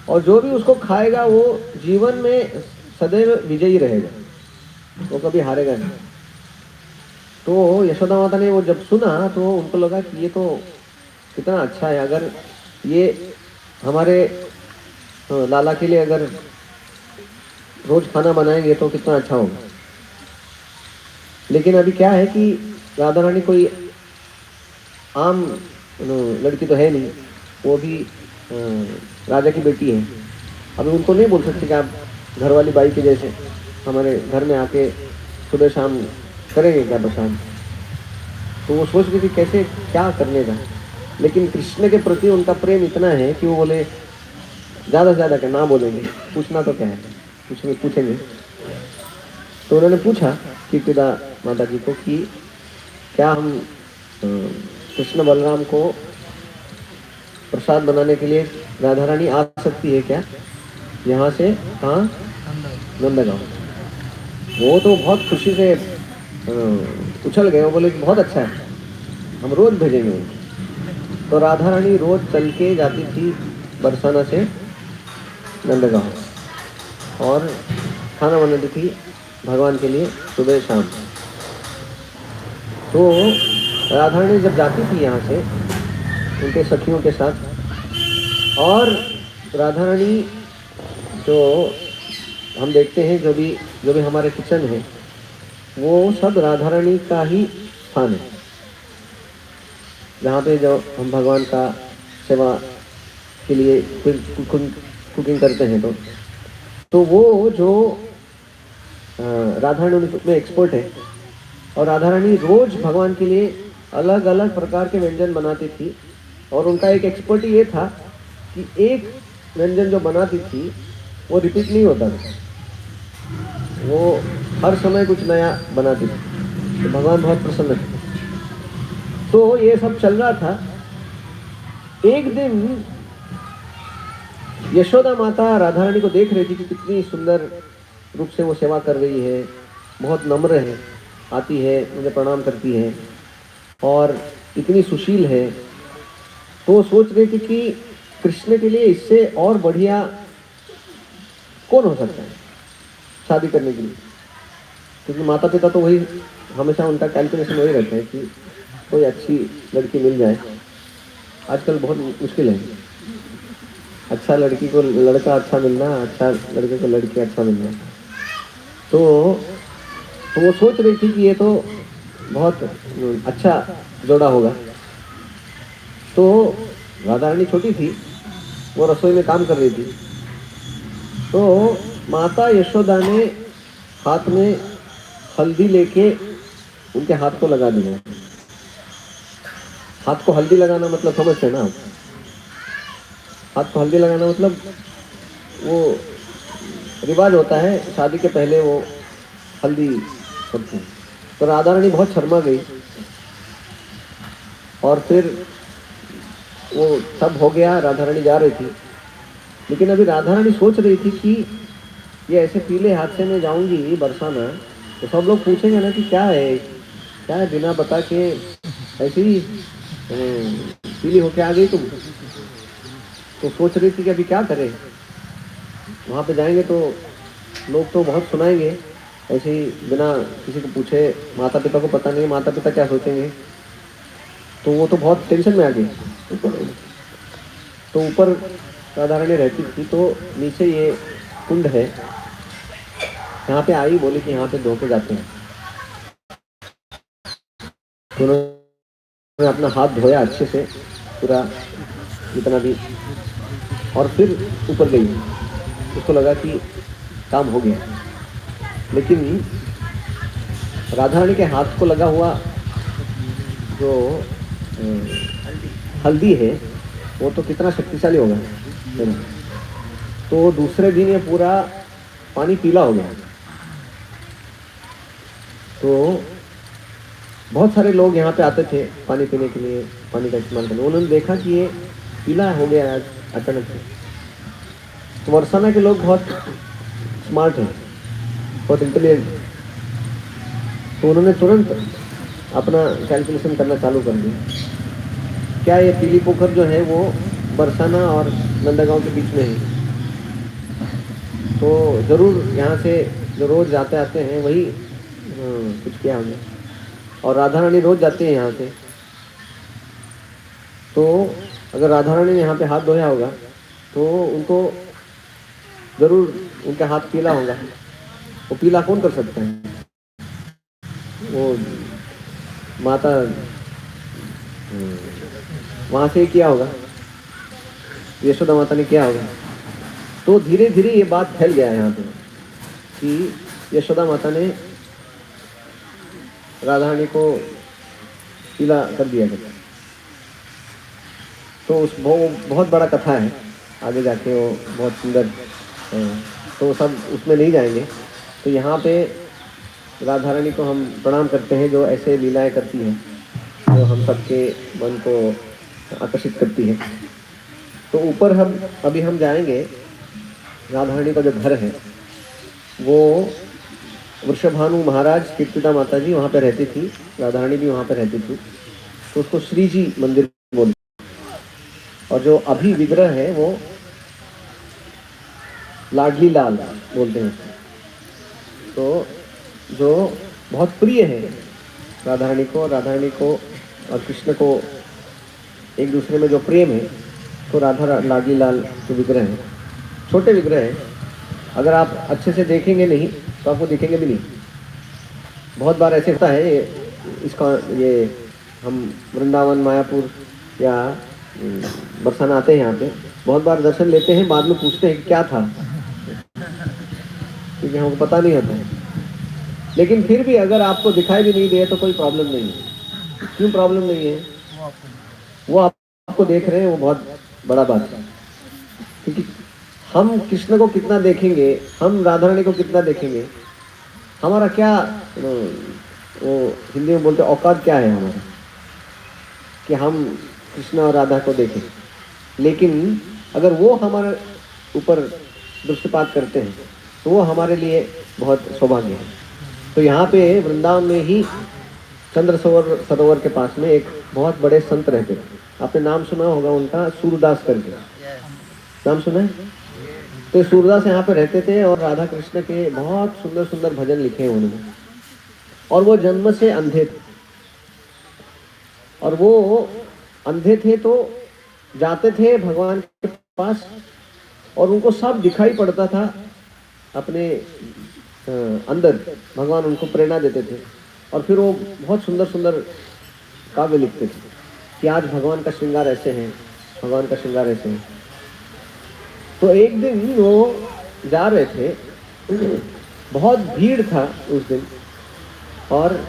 और जो भी उसको खाएगा वो जीवन में सदैव विजयी रहेगा, वो कभी हारेगा नहीं। तो यशोदा माता ने वो जब सुना तो उनको लगा कि ये तो कितना अच्छा है, अगर ये हमारे लाला के लिए अगर रोज खाना बनाएंगे तो कितना अच्छा होगा। लेकिन अभी क्या है कि राधा रानी कोई आम लड़की तो है नहीं, वो भी राजा की बेटी है। अभी उनको नहीं बोल सकते कि आप घर वाली बाई के जैसे हमारे घर में आके सुबह शाम करेंगे क्या प्रसाद। तो वो सोच रही थी कैसे क्या करने का, लेकिन कृष्ण के प्रति उनका प्रेम इतना है कि वो बोले ज़्यादा से ज़्यादा क्या ना बोलेंगे, पूछना तो क्या है, पूछेंगे। तो उन्होंने पूछा कि पिता माता जी को कि क्या हम कृष्ण बलराम को प्रसाद बनाने के लिए राधा रानी आ सकती है क्या, यहाँ से कहाँ, नंदगांव। वो तो बहुत खुशी से उछल गए, वो बोले कि बहुत अच्छा है, हम रोज भेजेंगे। तो राधा रानी रोज चल के जाती थी बरसाना से नंदगांव, और खाना बनाती थी भगवान के लिए सुबह शाम। तो राधा रानी जब जाती थी यहाँ से उनके सखियों के साथ, और राधा रानी जो हम देखते हैं जो भी हमारे किचन है वो सब राधा रानी का ही स्थान है, जहाँ पे जो हम भगवान का सेवा के लिए कुकिंग करते हैं। तो वो जो राधा रानी में एक्सपर्ट है, और राधा रानी रोज भगवान के लिए अलग अलग प्रकार के व्यंजन बनाती थी, और उनका एक एक्सपर्ट ये था कि एक व्यंजन जो बनाती थी वो रिपीट नहीं होता था, वो हर समय कुछ नया बनाती थी। तो भगवान बहुत प्रसन्न थे। तो ये सब चल रहा था। एक दिन यशोदा माता राधा रानी को देख रही थी कि कितनी सुंदर रूप से वो सेवा कर रही है, बहुत नम्र है, आती है मुझे प्रणाम करती है और इतनी सुशील है। तो वो सोच रही थी कि कृष्ण के लिए इससे और बढ़िया कौन हो सकता है शादी करने के लिए, क्योंकि माता पिता तो वही हमेशा उनका कैलकुलेशन वही रहता है कि कोई अच्छी लड़की मिल जाए। आजकल बहुत मुश्किल है अच्छा लड़की को लड़का अच्छा मिलना, अच्छा लड़के को लड़की अच्छा मिलना। तो वो सोच रही थी कि ये तो बहुत अच्छा जोड़ा होगा। तो राधा रानी छोटी थी, वो रसोई में काम कर रही थी। तो माता यशोदा ने हाथ में हल्दी लेके उनके हाथ को लगा दिया। हाथ को हल्दी लगाना मतलब समझते हैं ना आप? हाथ को हल्दी लगाना मतलब वो रिवाज होता है, शादी के पहले वो हल्दी करते हैं। तो राधा रानी बहुत शर्मा गई, और फिर वो सब हो गया, राधा रानी जा रही थी। लेकिन अभी राधा रानी सोच रही थी कि ये ऐसे पीले हाथ से मैं जाऊंगी बरसाना तो सब लोग पूछेंगे ना कि क्या है बिना बता के ऐसे ही पीली होके आ गई तुम। तो सोच रही थी कि अभी क्या करें, वहाँ पे जाएंगे तो लोग तो बहुत सुनाएंगे ऐसे ही बिना किसी को पूछे, माता पिता को पता नहीं माता पिता क्या सोचेंगे। तो वो तो बहुत टेंशन में आ गई। तो ऊपर राधा रानी रहती थी, तो नीचे ये कुंड है, यहाँ पे आई, बोली कि यहाँ पे धो के जाते हैं। तो उन्होंने अपना हाथ धोया अच्छे से पूरा जितना भी, और फिर ऊपर गई। उसको लगा कि काम हो गया। लेकिन राधा रानी के हाथ को लगा हुआ जो हल्दी है वो तो कितना शक्तिशाली होगा। तो दूसरे दिन ये पूरा पानी पीला हो गया। तो बहुत सारे लोग यहाँ पे आते थे पानी पीने के लिए, पानी का इस्तेमाल करने। उन्होंने देखा कि ये पीला हो गया है अचानक से। तो बरसाना के लोग बहुत स्मार्ट हैं, बहुत इंटेलिजेंट। तो उन्होंने तुरंत अपना कैलकुलेशन करना चालू कर दिया, क्या ये पीली पोखर जो है वो बरसाना और नंदागांव के बीच में है, तो ज़रूर यहाँ से जो रोज़ जाते आते हैं वही कुछ किया होगा। और राधा रानी रोज़ जाती है यहाँ से, तो अगर राधा रानी ने यहाँ पे हाथ धोया होगा तो उनको ज़रूर उनका हाथ पीला होगा। वो पीला कौन कर सकता है? वो माता वहाँ से किया होगा, यशोदा माता ने किया होगा। तो धीरे धीरे ये बात फैल गया यहाँ पे कि यशोदा माता ने राधा रानी को पीला कर दिया गया। तो उस बहुत बड़ा कथा है, आगे जाके वो बहुत सुंदर है, तो सब उसमें नहीं जाएंगे। तो यहाँ पे राधा रानी को हम प्रणाम करते हैं जो ऐसे लीलाएं करती हैं, जो हम सबके मन को आकर्षित करती है। तो ऊपर अभी हम जाएंगे। राधा रानी का जो घर है वो वृषभानु महाराज कीर्तिदा माता जी वहाँ पे रहती थी, राधा रानी भी वहाँ पे रहती थी, तो उसको श्री जी मंदिर बोलते। और जो अभी विग्रह है वो लाडली लाल बोलते हैं। तो जो बहुत प्रिय है राधा रानी को और कृष्ण को एक दूसरे में जो प्रेम है, तो राधा लाडली लाल के विग्रह है, छोटे विग्रह है। अगर आप अच्छे से देखेंगे नहीं तो आपको दिखेंगे भी नहीं। बहुत बार ऐसे होता है, इसका ये हम वृंदावन मायापुर या बरसाना आते हैं यहाँ पे, बहुत बार दर्शन लेते हैं, बाद में पूछते हैं कि क्या था, क्योंकि हमको पता नहीं होता है। लेकिन फिर भी अगर आपको दिखाई भी नहीं दे तो कोई प्रॉब्लम नहीं है। क्यों प्रॉब्लम नहीं है? वो आपको देख रहे हैं, वो बहुत बड़ा बात है। क्योंकि हम कृष्ण को कितना देखेंगे, हम राधा रानी को कितना देखेंगे, हमारा क्या वो हिंदी में बोलते औकात क्या है हमारा कि हम कृष्ण और राधा को देखें। लेकिन अगर वो हमारे ऊपर दृष्टिपात करते हैं तो वो हमारे लिए बहुत सौभाग्य है। तो यहाँ पे वृंदावन में ही चंद्र सरोवर के पास में एक बहुत बड़े संत रहते थे। आपने नाम सुना होगा उनका, सूरदास करके, नाम सुना है? तो सूरदास यहाँ पे रहते थे और राधा कृष्ण के बहुत सुंदर सुंदर भजन लिखे हैं उन्होंने। और वो जन्म से अंधे थे, और वो अंधे थे तो जाते थे भगवान के पास और उनको सब दिखाई पड़ता था अपने अंदर। भगवान उनको प्रेरणा देते थे और फिर वो बहुत सुंदर सुंदर काव्य लिखते थे कि आज भगवान का श्रृंगार ऐसे है, भगवान का श्रृंगार ऐसे है। तो एक दिन वो जा रहे थे, बहुत भीड़ था उस दिन, और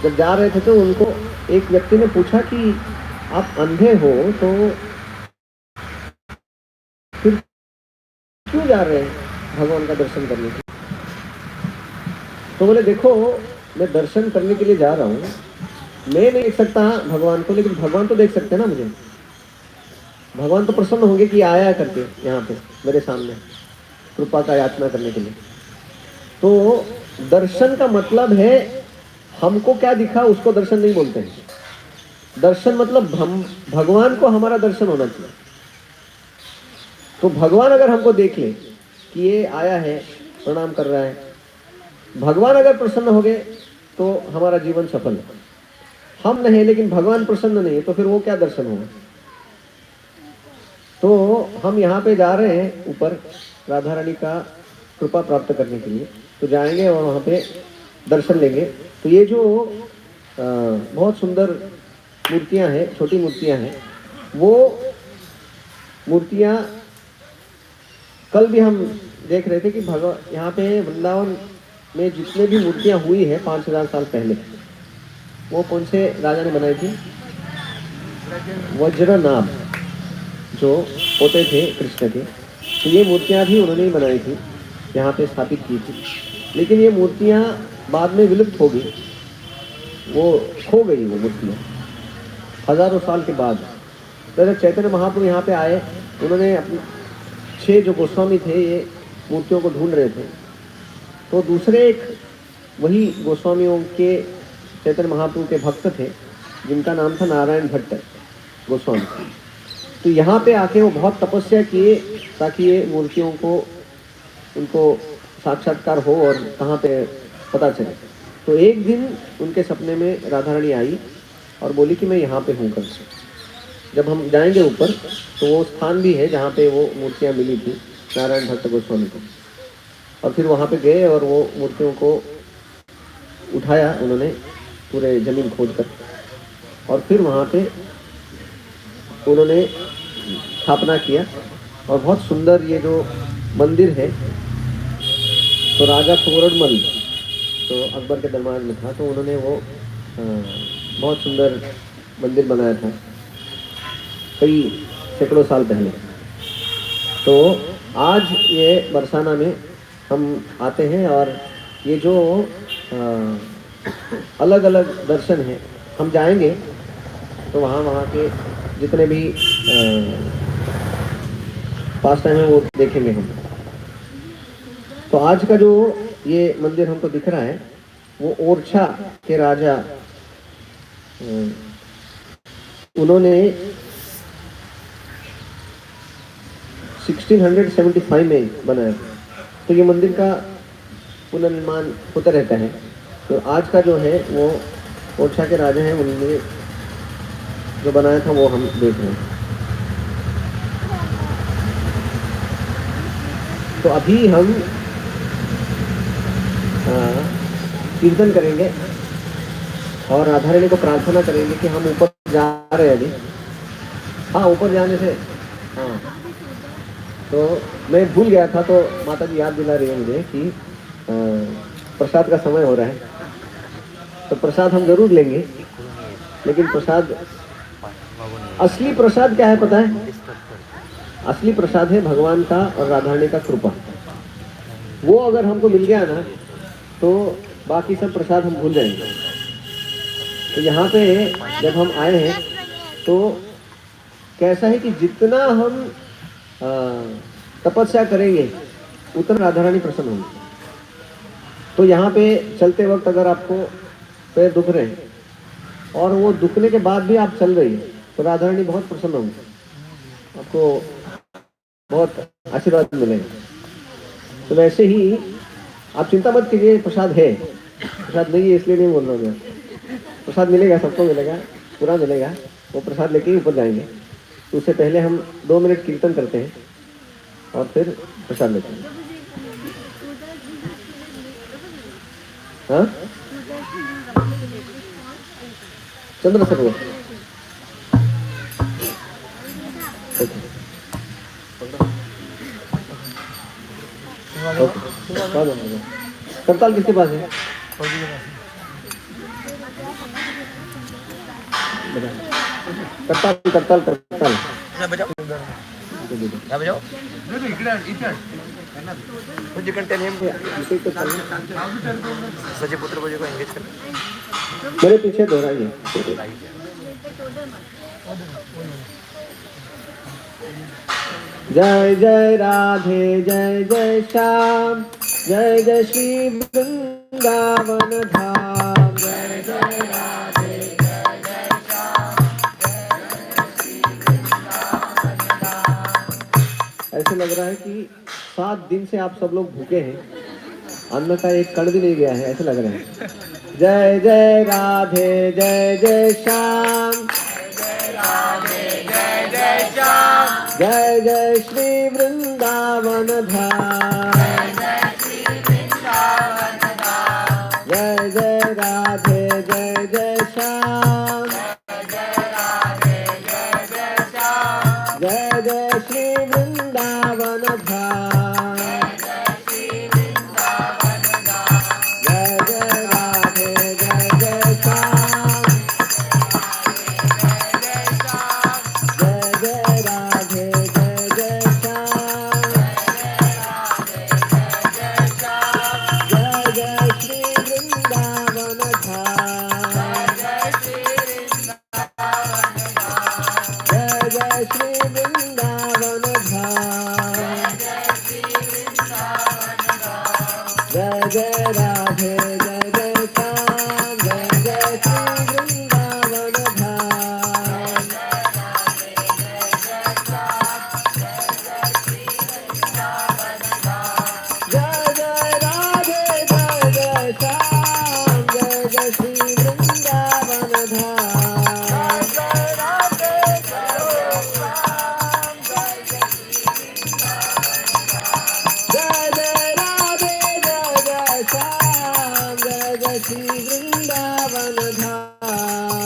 जब जा रहे थे तो उनको एक व्यक्ति ने पूछा कि आप अंधे हो तो फिर क्यों जा रहे हैं भगवान का दर्शन करने के लिए? तो बोले देखो, मैं दर्शन करने के लिए जा रहा हूँ, मैं नहीं देख सकता भगवान को, लेकिन भगवान तो देख सकते हैं ना मुझे। भगवान तो प्रसन्न होंगे कि आया करके यहाँ पे मेरे सामने कृपा का याचना करने के लिए। तो दर्शन का मतलब है हमको क्या दिखा उसको दर्शन नहीं बोलते हैं। दर्शन मतलब भगवान को हमारा दर्शन होना चाहिए। तो भगवान अगर हमको देख ले कि ये आया है, प्रणाम कर रहा है, भगवान अगर प्रसन्न हो गए तो हमारा जीवन सफल है। हम नहीं, लेकिन भगवान प्रसन्न नहीं है तो फिर वो क्या दर्शन होगा? तो हम यहाँ पे जा रहे हैं ऊपर राधा रानी का कृपा प्राप्त करने के लिए, तो जाएंगे और वहाँ पे दर्शन लेंगे। तो ये जो बहुत सुंदर मूर्तियाँ हैं, छोटी मूर्तियाँ हैं, वो मूर्तियाँ कल भी हम देख रहे थे कि भगवान यहाँ पे वृंदावन में जितने भी मूर्तियाँ हुई है 5000 साल पहले, वो कौन से राजा ने बनाई थी? वज्रनाभ, जो पोते थे कृष्ण के, तो ये मूर्तियाँ भी उन्होंने ही बनाई थी, यहाँ पे स्थापित की थी। लेकिन ये मूर्तियाँ बाद में विलुप्त हो गई वो खो गई वो मूर्तियाँ हजारों साल के बाद। तो चैतन्य महाप्रभु यहाँ पे आए, उन्होंने अपने 6 जो गोस्वामी थे ये मूर्तियों को ढूंढ रहे थे, तो दूसरे एक वही गोस्वामियों के चैतन्य महाप्रभु के भक्त थे जिनका नाम था नारायण भट्ट गोस्वामी। तो यहाँ पे आके वो बहुत तपस्या किए ताकि ये मूर्तियों को उनको साक्षात्कार हो और कहाँ पे पता चले। तो एक दिन उनके सपने में राधा रानी आई और बोली कि मैं यहाँ पे हूँ कल से, जब हम जाएंगे ऊपर तो वो स्थान भी है जहाँ पे वो मूर्तियाँ मिली थी नारायण भट्ट गोस्वामी को। और फिर वहाँ पे गए और वो मूर्तियों को उठाया उन्होंने पूरे जमीन खोद कर, और फिर वहाँ पे उन्होंने स्थापना किया। और बहुत सुंदर ये जो मंदिर है, तो राजा तोरड़मल तो अकबर के दरबार में था, तो उन्होंने वो बहुत सुंदर मंदिर बनाया था कई सैकड़ों साल पहले। तो आज ये बरसाना में हम आते हैं और ये जो अलग अलग दर्शन हैं, हम जाएंगे तो वहाँ के जितने भी पास टाइम है वो देखेंगे हम। तो आज का जो ये मंदिर हमको दिख रहा है वो ओरछा के राजा उन्होंने 1675 में बनाया। तो ये मंदिर का पुनर्निर्माण होता रहता है। तो आज का जो है वो ओरछा के राजा हैं, उन्होंने जो बनाया था वो हम देख रहे हैं। तो अभी हम कीर्तन करेंगे और राधा रानी को प्रार्थना करेंगे कि हम ऊपर जा रहे हैं अभी। हाँ, ऊपर जाने से हाँ, तो मैं भूल गया था, तो माता जी याद दिला रही है मुझे कि प्रसाद का समय हो रहा है। तो प्रसाद हम जरूर लेंगे, लेकिन प्रसाद असली प्रसाद क्या है पता है? असली प्रसाद है भगवान का और राधा रानी का कृपा। वो अगर हमको मिल गया ना तो बाकी सब प्रसाद हम भूल जाएंगे। तो यहाँ पे जब हम आए हैं तो कैसा है कि जितना हम तपस्या करेंगे उतना राधा रानी प्रसन्न होंगे। तो यहाँ पे चलते वक्त अगर आपको पैर दुख रहे हैं और वो दुखने के बाद भी आप चल रही है तो राधा रानी बहुत प्रसन्न होंगे, आपको बहुत आशीर्वाद मिलेगा। तो वैसे ही आप चिंता मत कीजिए, प्रसाद है, प्रसाद नहीं है इसलिए नहीं बोल रहा मैं। प्रसाद मिलेगा, सबको मिलेगा, पूरा मिलेगा। वो प्रसाद लेके ही ऊपर जाएंगे। तो उससे पहले हम 2 मिनट कीर्तन करते हैं और फिर प्रसाद लेते हैं। हाँ, चंद्र सरोवर करताल किसके पास है? करताल करताल करताल
सचिव पुत्र को एंगेज कर
मेरे पीछे दोहराइए। जय जय राधे जय जय श्याम, जय जय श्री वृंदावन धाम। जय जय राधे जय जय श्याम, जय जय श्री वृंदावन धाम। ऐसे लग रहा है कि 7 दिन से आप सब लोग भूखे हैं, अन्न का एक कण भी नहीं गया है, ऐसे लग रहा है। जय जय राधे जय जय श्याम, जय राधे जय जय श्याम, जय जय श्री वृंदावन धाम। जय जय श्री वृंदावन धाम। जय जय राधे जय जय श्याम, जय राधे जय जय श्याम, जय जय श्री वृंदावन धाम। जय जय श्री वृंदावन धाम।
राम